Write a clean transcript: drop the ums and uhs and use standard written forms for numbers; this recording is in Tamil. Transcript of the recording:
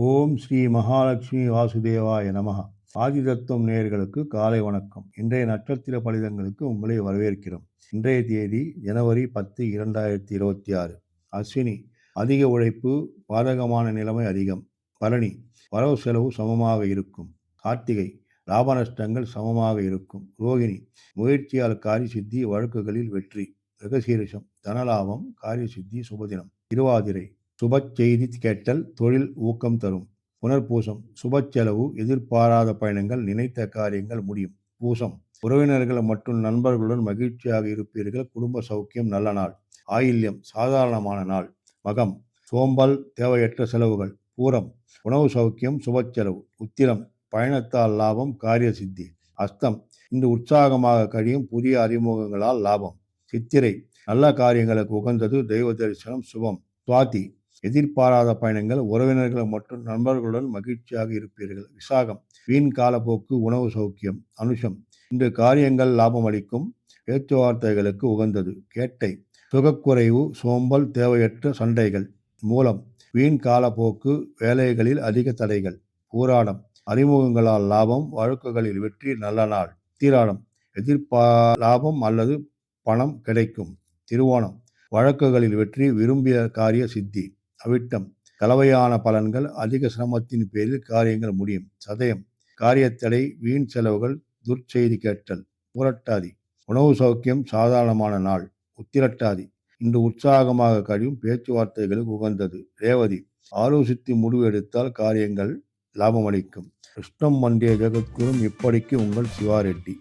ஓம் ஸ்ரீ மகாலட்சுமி வாசுதேவாய நமஹ. ஆதிதத்துவம் நேயர்களுக்கு காலை வணக்கம். இன்றைய நட்சத்திர பலிதங்களுக்கு உங்களை வரவேற்கிறோம். இன்றைய தேதி ஜனவரி 10, 2026. அஸ்வினி அதிக உழைப்பு, பாதகமான நிலைமை அதிகம். பரணி வரவு செலவு சமமாக இருக்கும். கார்த்திகை லாப நஷ்டங்கள் சமமாக இருக்கும். ரோகிணி முயற்சியால் காரிய சித்தி, வழக்குகளில் வெற்றி. மிருகசீரிஷம் தனலாபம், காரிய சித்தி, சுபதினம். திருவாதிரை சுப செய்தி கேட்டல், தொழில் ஊக்கம் தரும். புனர்பூசம் சுப செலவு, எதிர்பாராத பயணங்கள், நினைத்த காரியங்கள் முடியும். பூசம் உறவினர்கள் மற்றும் நண்பர்களுடன் மகிழ்ச்சியாக இருப்பீர்கள். குடும்ப சௌக்கியம், நல்ல நாள். ஆயில்யம் சாதாரணமான நாள். மகம் சோம்பல், தேவையற்ற செலவுகள். பூரம் உணவு சௌக்கியம், சுப செலவு. உத்திரம் பயணத்தால் லாபம், காரிய சித்தி. அஸ்தம் இன்று உற்சாகமாக கழியும், புதிய அறிமுகங்களால் லாபம். சித்திரை நல்ல காரியங்களுக்கு உகந்தது, தெய்வ தரிசனம் சுபம். சுவாதி எதிர்பாராத பயணங்கள், உறவினர்கள் மற்றும் நண்பர்களுடன் மகிழ்ச்சியாக இருப்பீர்கள். விசாகம் வீண் காலப்போக்கு, உணவு சௌக்கியம். அனுஷம் இன்று காரியங்கள் லாபம் அளிக்கும், பேச்சுவார்த்தைகளுக்கு உகந்தது. கேட்டை சுகக்குறைவு, சோம்பல், தேவையற்ற சண்டைகள். மூலம் வீண் காலப்போக்கு, வேலைகளில் அதிக தடைகள். பூராடம் அறிமுகங்களால் லாபம், வழக்குகளில் வெற்றி, நல்ல நாள். உத்திராடம் லாபம் அல்லது பணம் கிடைக்கும். திருவோணம் வழக்குகளில் வெற்றி, விரும்பிய காரிய சித்தி. அவிட்டம் கலவையான பலன்கள், அதிக சிரமத்தின் பேரில் காரியங்கள் முடியும். சதயம் காரியத்தடை, வீண் செலவுகள், துர்ச்செய்தி கேட்டல். புரட்டாதி உணவு சௌக்கியம், சாதாரணமான நாள். உத்திரட்டாதி இன்று உற்சாகமாக கழியும், பேச்சுவார்த்தைகளுக்கு உகந்தது. ரேவதி ஆலோசித்து முடிவு எடுத்தால் காரியங்கள் லாபமளிக்கும். கிருஷ்ணம் வந்தே ஜெகத்குரும். இப்படிக்கு உங்கள் சிவாரெட்டி.